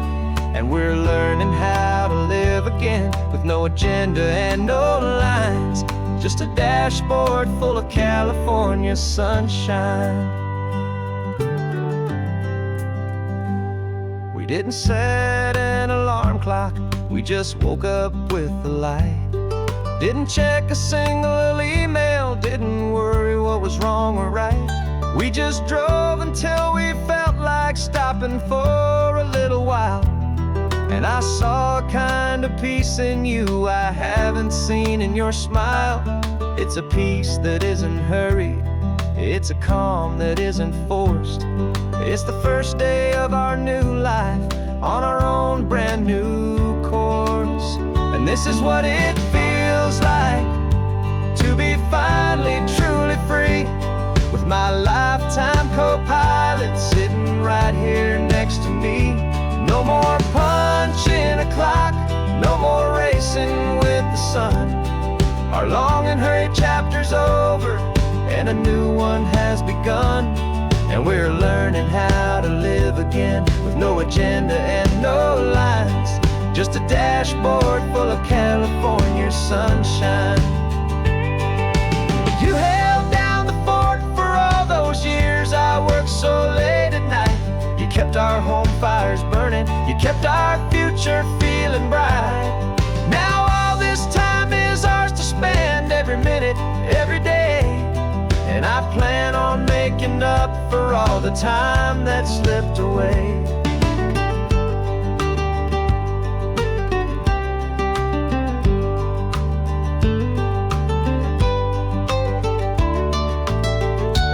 And we're learning how to live again with no agenda and no lines. Just a dashboard full of California sunshine. We didn't set an alarm clock, we just woke up with the light. Didn't check a single email, didn't worry what was wrong or right. We just drove until we felt like stopping for a little while. And I saw a kind of peace in you I haven't seen in your smile. It's a peace that isn't hurried, it's a calm that isn't forced. It's the first day of our new life on our own brand new course. And this is what it feels like to be finally truly free, with my lifetime co-pilot sitting right here next to me. No more punching a clock, no more racing with the sun. Our long and hurried chapter's over and a new one has begun. And we're learning how to live again with no agenda and no lines. Just a dashboard full of California sunshine. You held down the fort for all those years I worked so late at night. You kept our home fires burning, you kept our future feeling bright. Now all this time is ours to spend, every minute, every day. And I plan on making up for all the time that slipped away.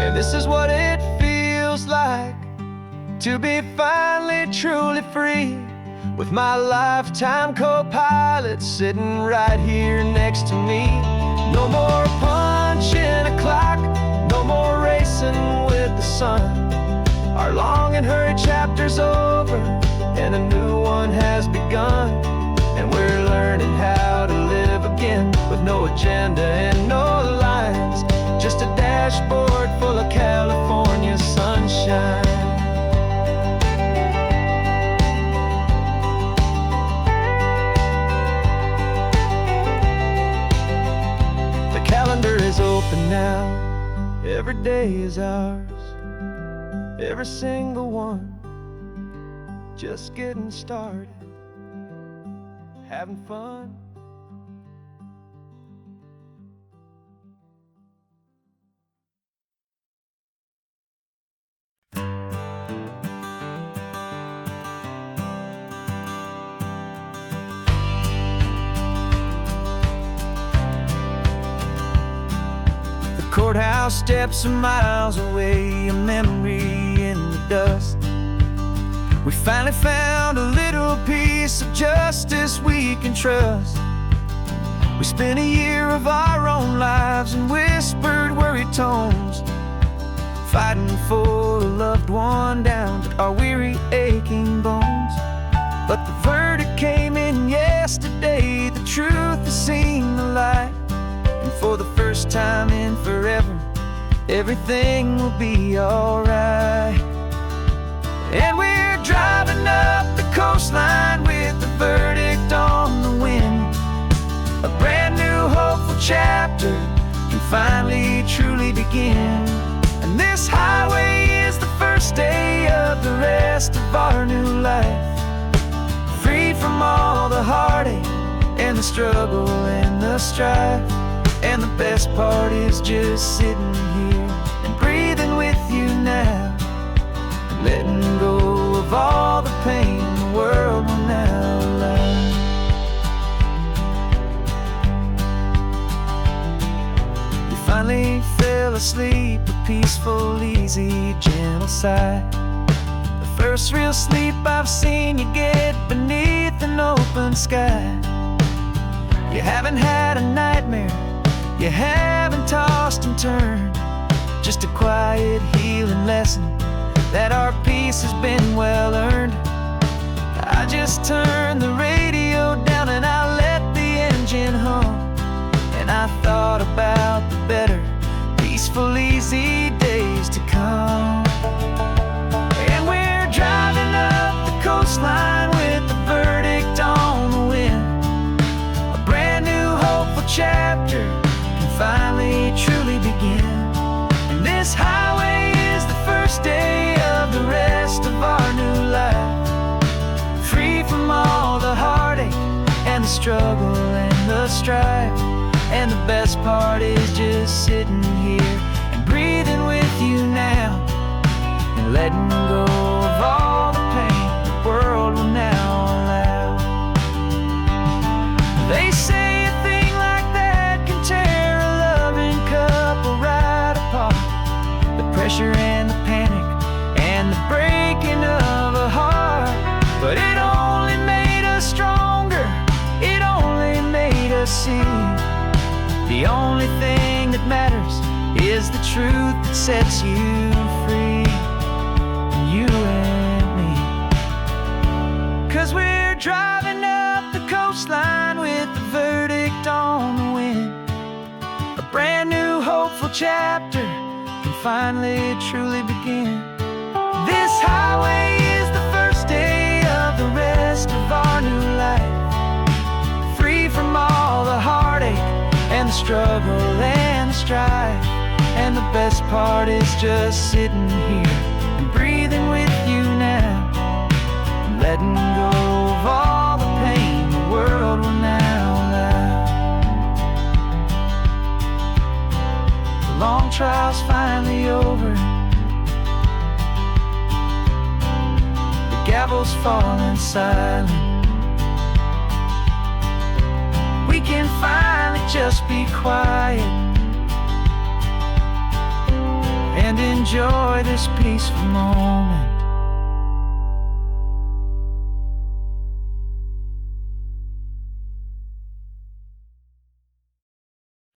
And this is what it feels like to be finally truly free, with my lifetime co-pilot sitting right here next to me. No more punching a clock, no more racing with the sun. Our long and hurried chapter's over, and a new one has begun. And we're learning how to live again, with no agenda and no lines, just a dashboard full of California sunshine. The calendar is open now, every day is ours, every single one, just getting started, having fun. The courthouse steps are miles away, a memory in the dust. We finally found a little piece of justice we can trust. We spent a year of our own lives in whispered, worried tones, fighting for a loved one down to our weary, aching bones. But the verdict came in yesterday, the truth has seen the light. And for the first time in forever, everything will be alright. And we're driving up the coastline with the verdict on the wind. A brand new hopeful chapter can finally truly begin. And this highway is the first day of the rest of our new life, freed from all the heartache and the struggle and the strife. And the best part is just sitting here and breathing with you now, letting go of all the pain the world will now allow. You finally fell asleep, a peaceful, easy, gentle sigh. The first real sleep I've seen you get beneath an open sky. You haven't had a nightmare, you haven't tossed and turned, just a quiet, healing lesson that our peace has been well earned. I just turned the radio down and I let the engine hum, and I thought about the better, peaceful, easy days to come. And we're driving up the coastline with the verdict on the wind. A brand new hopeful chapter can finally truly begin. And this highway is the first day of the rest of our new life, free from all the heartache and the struggle and the strife. And the best part is just sitting here and breathing with you now, and letting go of all the pain the world will now allow. They say a thing like that can tear a loving couple right apart. The pressure and the panic and the breaking of a heart, but it only made us stronger, it only made us see the only thing that matters is the truth that sets you free, you and me. 'Cause we're driving up the coastline with the verdict on the wind. A brand new hopeful chapter can finally truly begin. This highway is the first day of the rest of our new life, free from all the heartache and the struggle and the strife. And the best part is just sitting here and breathing with you now, and letting go of all the pain the world will now allow. The long trial's finally over, the gavel's falling silent. We can finally just be quiet and enjoy this peaceful moment.